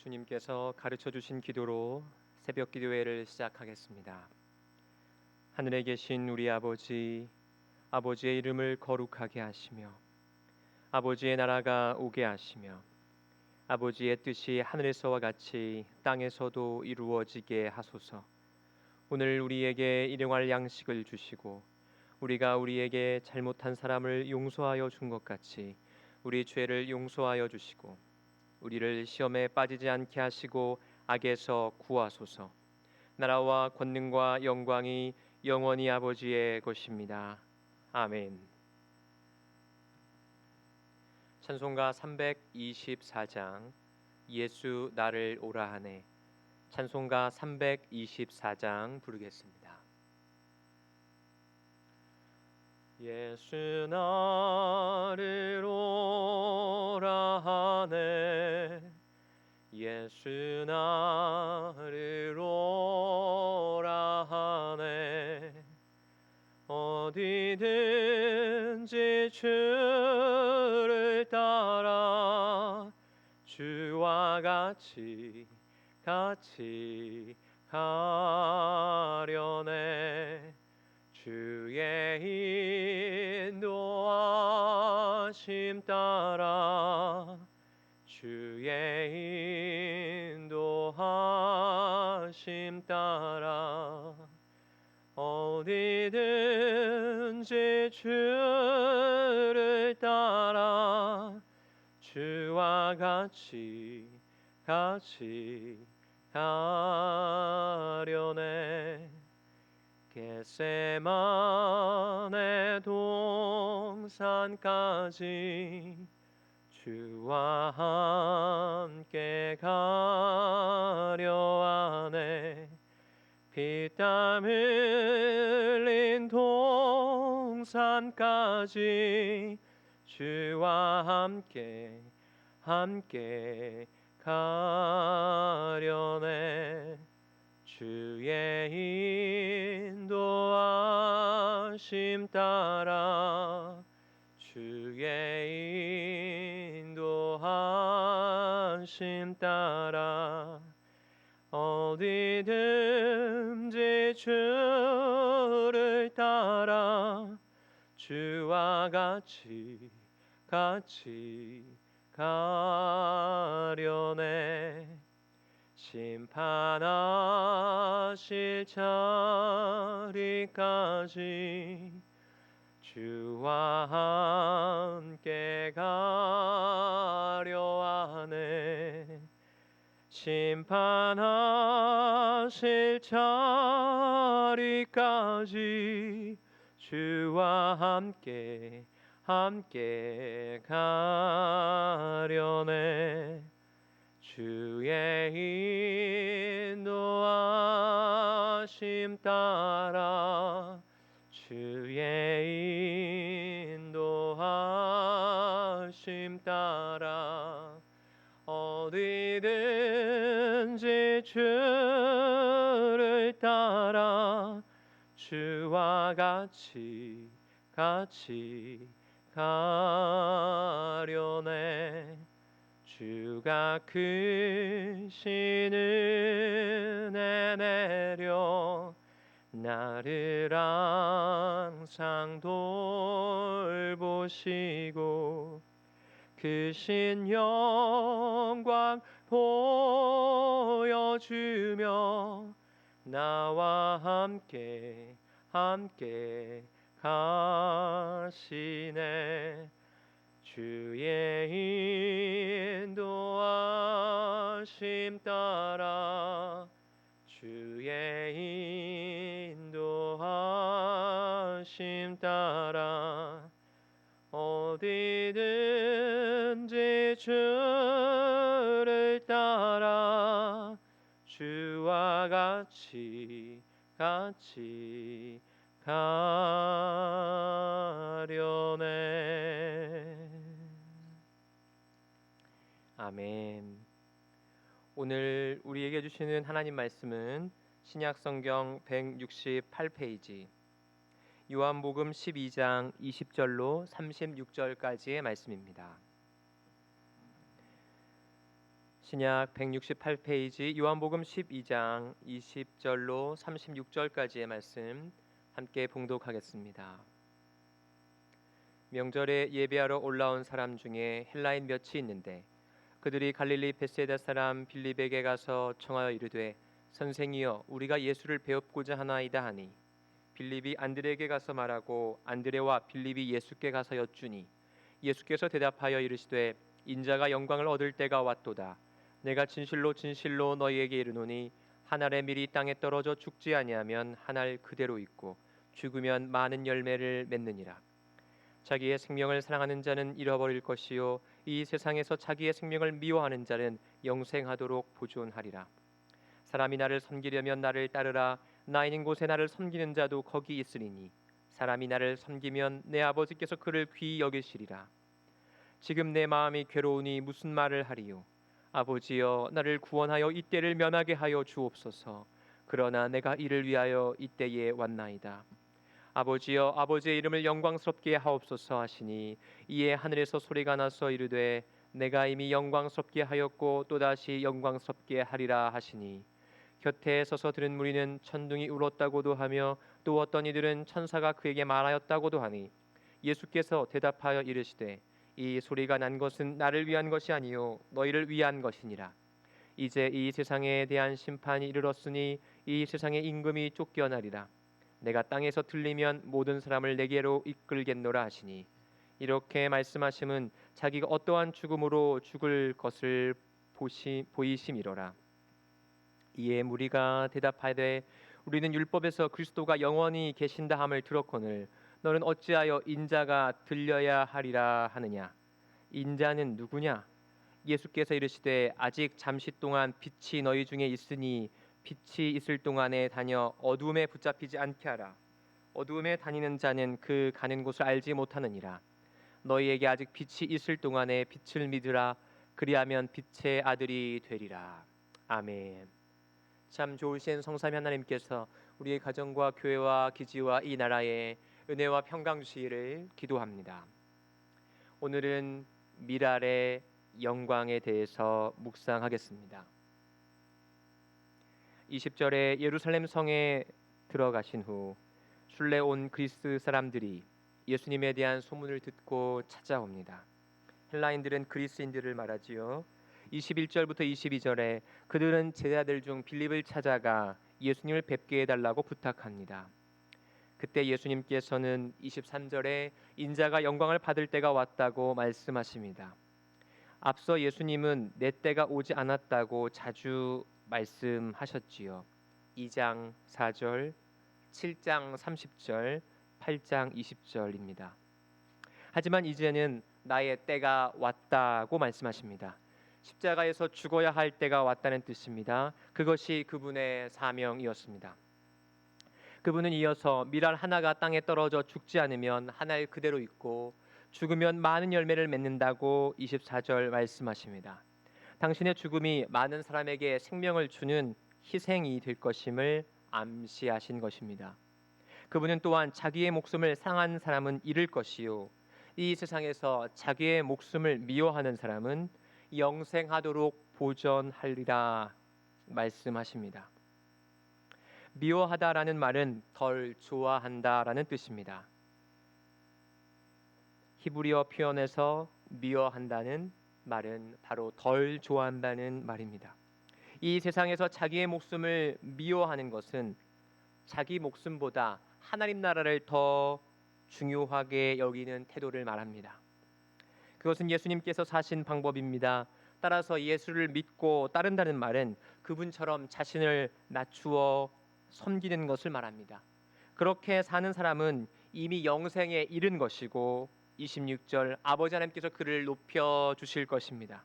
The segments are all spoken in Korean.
주님께서 가르쳐 주신 기도로 새벽 기도회를 시작하겠습니다. 하늘에 계신 우리 아버지, 아버지의 이름을 거룩하게 하시며 아버지의 나라가 오게 하시며 아버지의 뜻이 하늘에서와 같이 땅에서도 이루어지게 하소서. 오늘 우리에게 일용할 양식을 주시고 우리가 우리에게 잘못한 사람을 용서하여 준 것 같이 우리 죄를 용서하여 주시고 우리를 시험에 빠지지 않게 하시고 악에서 구하소서. 나라와 권능과 영광이 영원히 아버지의 것입니다. 아멘. 찬송가 324장 예수 나를 오라 하네. 찬송가 324장 부르겠습니다. 예수 나를 오라 하네. 예수 나를 오라 하네. 어디든지 주를 따라 주와 같이 가려네. 주의 인도하심 따라 주의 인도하심 따라 어디든지 주를 따라 주와 같이 가려네. 겟세마네 동산까지 주와 함께 가려 하네. 피땀 흘린 동산까지 주와 함께 가려네. 주의 인도하심 따라 주의 인도하심 따라 어디든지 주를 따라 주와 같이 가려네. 심판하실 자리까지 주와 함께 가려 하네. 심판하실 자리까지 주와 함께 가려네. 주의 인도하심 따라 주의 인도하심 따라 어디든지 주를 따라 주와 같이 가려네. 주가 크신 은혜 내려 나를 항상 돌보시고 크신 영광 보여주며 나와 함께 가시네. 주의 인도하심 따라 주의 인도하심 따라 어디든지 주를 따라 주와 같이 가려네. 아멘. 오늘 우리에게 주시는 하나님 말씀은 신약성경 168페이지 요한복음 12장 20절로 36절까지의 말씀입니다. 신약 168페이지 요한복음 12장 20절로 36절까지의 말씀 함께 봉독하겠습니다. 명절에 예배하러 올라온 사람 중에 헬라인 몇이 있는데 그들이 갈릴리 벳세다 사람 빌립에게 가서 청하여 이르되 선생이여 우리가 예수를 배웁고자 하나이다 하니 빌립이 안드레에게 가서 말하고 안드레와 빌립이 예수께 가서 여쭈니 예수께서 대답하여 이르시되 인자가 영광을 얻을 때가 왔도다. 내가 진실로 진실로 너희에게 이르노니 한 알의 밀이 땅에 떨어져 죽지 아니하면 한 알 그대로 있고 죽으면 많은 열매를 맺느니라. 자기의 생명을 사랑하는 자는 잃어버릴 것이요 이 세상에서 자기의 생명을 미워하는 자는 영생하도록 보존하리라. 사람이 나를 섬기려면 나를 따르라. 나 있는 곳에 나를 섬기는 자도 거기 있으리니 사람이 나를 섬기면 내 아버지께서 그를 귀히 여기시리라. 지금 내 마음이 괴로우니 무슨 말을 하리요. 아버지여 나를 구원하여 이 때를 면하게 하여 주옵소서. 그러나 내가 이를 위하여 이 때에 왔나이다. 아버지여 아버지의 이름을 영광스럽게 하옵소서 하시니 이에 하늘에서 소리가 나서 이르되 내가 이미 영광스럽게 하였고 또다시 영광스럽게 하리라 하시니 곁에 서서 들은 무리는 천둥이 울었다고도 하며 또 어떤 이들은 천사가 그에게 말하였다고도 하니 예수께서 대답하여 이르시되 이 소리가 난 것은 나를 위한 것이 아니요 너희를 위한 것이니라. 이제 이 세상에 대한 심판이 이르렀으니 이 세상의 임금이 쫓겨나리라. 내가 땅에서 들리면 모든 사람을 내게로 이끌겠노라 하시니 이렇게 말씀하심은 자기가 어떠한 죽음으로 죽을 것을 보이심이로라. 이에 무리가 대답하되 우리는 율법에서 그리스도가 영원히 계신다 함을 들었거늘 너는 어찌하여 인자가 들려야 하리라 하느냐. 인자는 누구냐? 예수께서 이르시되 아직 잠시 동안 빛이 너희 중에 있으니 빛이 있을 동안에 다녀 어두움에 붙잡히지 않게 하라. 어두움에 다니는 자는 그 가는 곳을 알지 못하느니라. 너희에게 아직 빛이 있을 동안에 빛을 믿으라. 그리하면 빛의 아들이 되리라. 아멘. 참 좋으신 성삼위 하나님께서 우리의 가정과 교회와 기지와 이 나라에 은혜와 평강 주시기를 기도합니다. 오늘은 미랄의 영광에 대해서 묵상하겠습니다. 20절에 예루살렘 성에 들어가신 후 순례 온 그리스 사람들이 예수님에 대한 소문을 듣고 찾아옵니다. 헬라인들은 그리스인들을 말하지요. 21절부터 22절에 그들은 제자들 중 빌립을 찾아가 예수님을 뵙게 해달라고 부탁합니다. 그때 예수님께서는 23절에 인자가 영광을 받을 때가 왔다고 말씀하십니다. 앞서 예수님은 내 때가 오지 않았다고 자주 말씀하셨지요. 2장 4절, 7장 30절, 8장 20절입니다. 하지만 이제는 나의 때가 왔다고 말씀하십니다. 십자가에서 죽어야 할 때가 왔다는 뜻입니다. 그것이 그분의 사명이었습니다. 그분은 이어서 밀알 하나가 땅에 떨어져 죽지 않으면 한 알 그대로 있고 죽으면 많은 열매를 맺는다고 24절 말씀하십니다. 당신의 죽음이 많은 사람에게 생명을 주는 희생이 될 것임을 암시하신 것입니다. 그분은 또한 자기의 목숨을 상한 사람은 잃을 것이요 이 세상에서 자기의 목숨을 미워하는 사람은 영생하도록 보전하리라 말씀하십니다. 미워하다라는 말은 덜 좋아한다라는 뜻입니다. 히브리어 표현에서 미워한다는 말은 바로 덜 좋아한다는 말입니다. 이 세상에서 자기의 목숨을 미워하는 것은 자기 목숨보다 하나님 나라를 더 중요하게 여기는 태도를 말합니다. 그것은 예수님께서 사신 방법입니다. 따라서 예수를 믿고 따른다는 말은 그분처럼 자신을 낮추어 섬기는 것을 말합니다. 그렇게 사는 사람은 이미 영생에 이른 것이고 26절 아버지 하나님께서 그를 높여 주실 것입니다.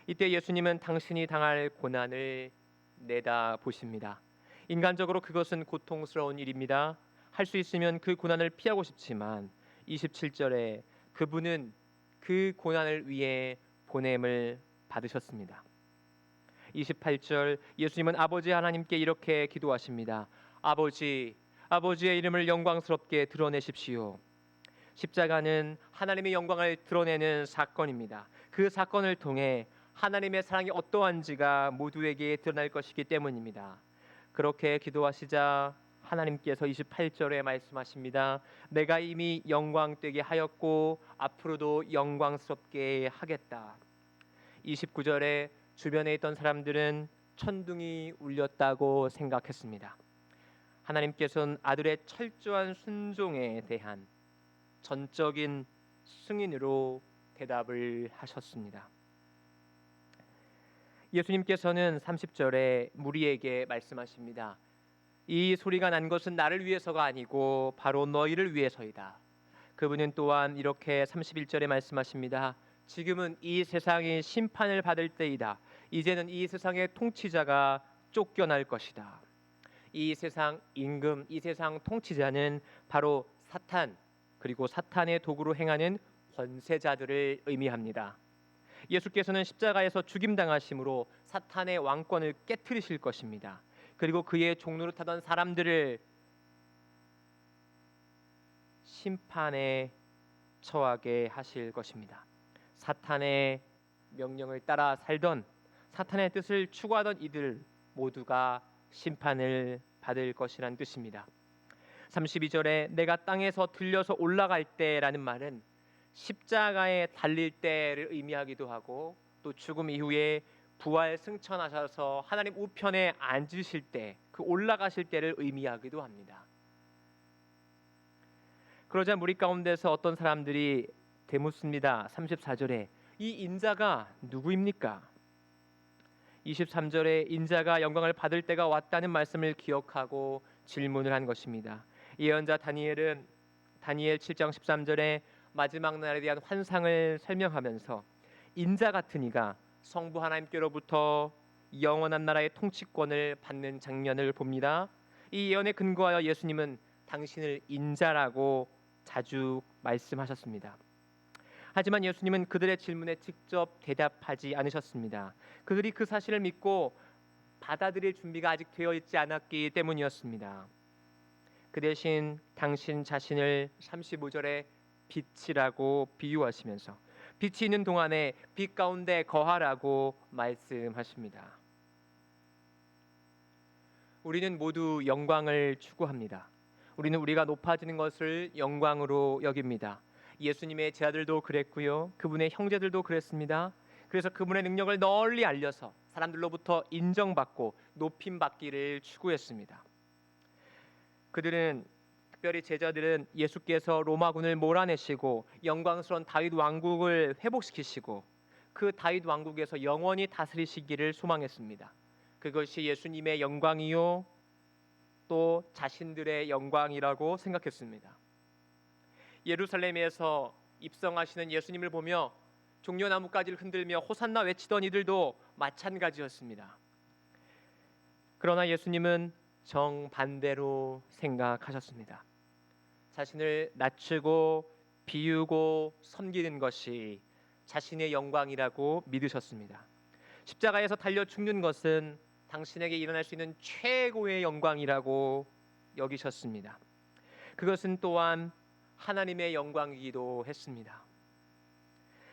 이때 예수님은 당신이 당할 고난을 내다보십니다. 인간적으로 그것은 고통스러운 일입니다. 할 수 있으면 그 고난을 피하고 싶지만 27절에 그분은 그 고난을 위해 보냄을 받으셨습니다. 28절 예수님은 아버지 하나님께 이렇게 기도하십니다. 아버지의 이름을 영광스럽게 드러내십시오. 십자가는 하나님의 영광을 드러내는 사건입니다. 그 사건을 통해 하나님의 사랑이 어떠한지가 모두에게 드러날 것이기 때문입니다. 그렇게 기도하시자 하나님께서 28절에 말씀하십니다. 내가 이미 영광되게 하였고 앞으로도 영광스럽게 하겠다. 29절에 주변에 있던 사람들은 천둥이 울렸다고 생각했습니다. 하나님께서는 아들의 철저한 순종에 대한 전적인 승인으로 대답을 하셨습니다. 예수님께서는 30절에 무리에게 말씀하십니다. 이 소리가 난 것은 나를 위해서가 아니고 바로 너희를 위해서이다. 그분은 또한 이렇게 31절에 말씀하십니다. 지금은 이 세상이 심판을 받을 때이다. 이제는 이 세상의 통치자가 쫓겨날 것이다. 이 세상 임금, 이 세상 통치자는 바로 사탄, 그리고 사탄의 도구로 행하는 권세자들을 의미합니다. 예수께서는 십자가에서 죽임당하심으로 사탄의 왕권을 깨트리실 것입니다. 그리고 그의 종로를 타던 사람들을 심판에 처하게 하실 것입니다. 사탄의 명령을 따라 살던, 사탄의 뜻을 추구하던 이들 모두가 심판을 받을 것이란 뜻입니다. 32절에 내가 땅에서 들려서 올라갈 때라는 말은 십자가에 달릴 때를 의미하기도 하고, 또 죽음 이후에 부활 승천하셔서 하나님 우편에 앉으실 때, 그 올라가실 때를 의미하기도 합니다. 그러자 무리 가운데서 어떤 사람들이 되묻습니다. 34절에 이 인자가 누구입니까? 23절에 인자가 영광을 받을 때가 왔다는 말씀을 기억하고 질문을 한 것입니다. 예언자 다니엘은 다니엘 7장 13절에 마지막 날에 대한 환상을 설명하면서 인자 같은 이가 성부 하나님께로부터 영원한 나라의 통치권을 받는 장면을 봅니다. 이 예언에 근거하여 예수님은 당신을 인자라고 자주 말씀하셨습니다. 하지만 예수님은 그들의 질문에 직접 대답하지 않으셨습니다. 그들이 그 사실을 믿고 받아들일 준비가 아직 되어 있지 않았기 때문이었습니다. 그 대신 당신 자신을 35절에 빛이라고 비유하시면서 빛이 있는 동안에 빛 가운데 거하라고 말씀하십니다. 우리는 모두 영광을 추구합니다. 우리는 우리가 높아지는 것을 영광으로 여깁니다. 예수님의 제자들도 그랬고요. 그분의 형제들도 그랬습니다. 그래서 그분의 능력을 널리 알려서 사람들로부터 인정받고 높임받기를 추구했습니다. 그들은, 특별히 제자들은 예수께서 로마군을 몰아내시고 영광스러운 다윗 왕국을 회복시키시고 그 다윗 왕국에서 영원히 다스리시기를 소망했습니다. 그것이 예수님의 영광이요 또 자신들의 영광이라고 생각했습니다. 예루살렘에서 입성하시는 예수님을 보며 종려나무가지를 흔들며 호산나 외치던 이들도 마찬가지였습니다. 그러나 예수님은 정반대로 생각하셨습니다. 자신을 낮추고 비우고 섬기는 것이 자신의 영광이라고 믿으셨습니다. 십자가에서 달려 죽는 것은 당신에게 일어날 수 있는 최고의 영광이라고 여기셨습니다. 그것은 또한 하나님의 영광이기도 했습니다.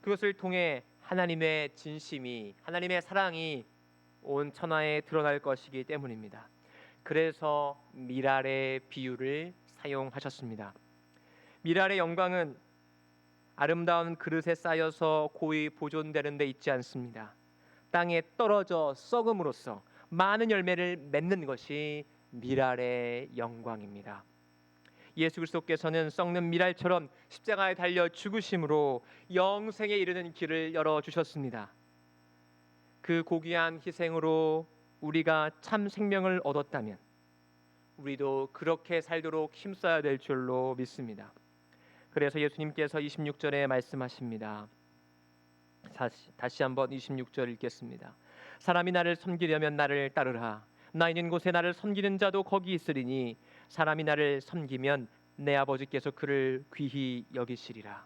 그것을 통해 하나님의 진심이, 하나님의 사랑이 온 천하에 드러날 것이기 때문입니다. 그래서 미랄의 비유를 사용하셨습니다. 미랄의 영광은 아름다운 그릇에 쌓여서 고이 보존되는 데 있지 않습니다. 땅에 떨어져 썩음으로써 많은 열매를 맺는 것이 미랄의 영광입니다. 예수 그리스도께서는 썩는 미랄처럼 십자가에 달려 죽으심으로 영생에 이르는 길을 열어주셨습니다. 그 고귀한 희생으로 우리가 참 생명을 얻었다면 우리도 그렇게 살도록 힘써야 될 줄로 믿습니다. 그래서 예수님께서 26절에 말씀하십니다. 다시 한번 26절 읽겠습니다. 사람이 나를 섬기려면 나를 따르라. 나 있는 곳에 나를 섬기는 자도 거기 있으리니 사람이 나를 섬기면 내 아버지께서 그를 귀히 여기시리라.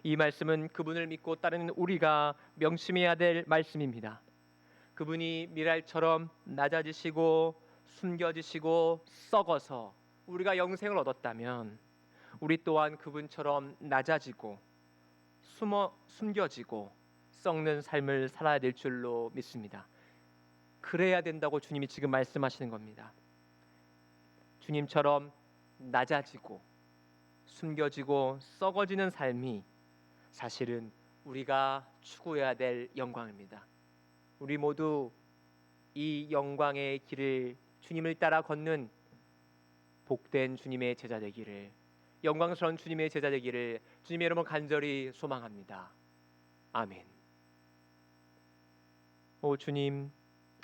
이 말씀은 그분을 믿고 따르는 우리가 명심해야 될 말씀입니다. 그분이 미랄처럼 낮아지시고 숨겨지시고 썩어서 우리가 영생을 얻었다면 우리 또한 그분처럼 낮아지고 숨겨지고 썩는 삶을 살아야 될 줄로 믿습니다. 그래야 된다고 주님이 지금 말씀하시는 겁니다. 주님처럼 낮아지고 숨겨지고 썩어지는 삶이 사실은 우리가 추구해야 될 영광입니다. 우리 모두 이 영광의 길을 주님을 따라 걷는 복된 주님의 제자 되기를, 영광스러운 주님의 제자 되기를 주님의 이름으로 간절히 소망합니다. 아멘. 오 주님,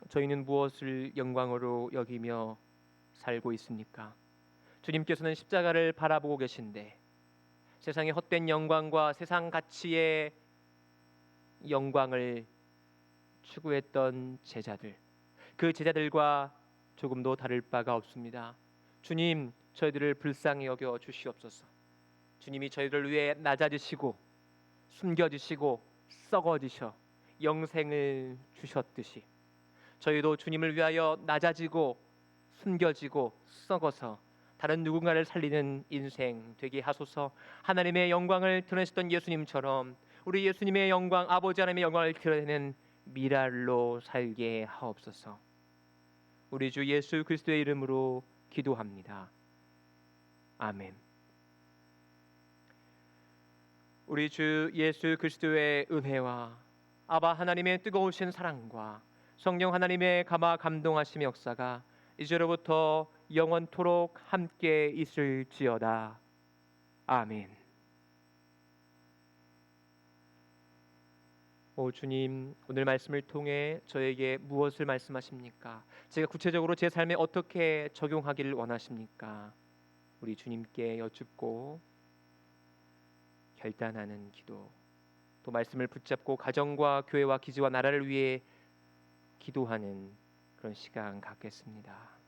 저희는 무엇을 영광으로 여기며 살고 있습니까? 주님께서는 십자가를 바라보고 계신데 세상의 헛된 영광과 세상 가치의 영광을 추구했던 제자들, 그 제자들과 조금도 다를 바가 없습니다. 주님, 저희들을 불쌍히 여겨 주시옵소서. 주님이 저희를 위해 낮아지시고 숨겨지시고 썩어지셔 영생을 주셨듯이 저희도 주님을 위하여 낮아지고 숨겨지고 썩어서 다른 누군가를 살리는 인생 되게 하소서. 하나님의 영광을 드러내셨던 예수님처럼 우리 예수님의 영광, 아버지 하나님의 영광을 드러내는 미랄로 살게 하옵소서. 우리 주 예수 그리스도의 이름으로 기도합니다. 아멘. 우리 주 예수 그리스도의 은혜와 아바 하나님의 뜨거우신 사랑과 성령 하나님의 감화 감동하심의 역사가 이제로부터 영원토록 함께 있을지어다. 아멘. 오 주님, 오늘 말씀을 통해 저에게 무엇을 말씀하십니까? 제가 구체적으로 제 삶에 어떻게 적용하기를 원하십니까? 우리 주님께 여쭙고 결단하는 기도, 또 말씀을 붙잡고 가정과 교회와 기지와 나라를 위해 기도하는 그런 시간 갖겠습니다.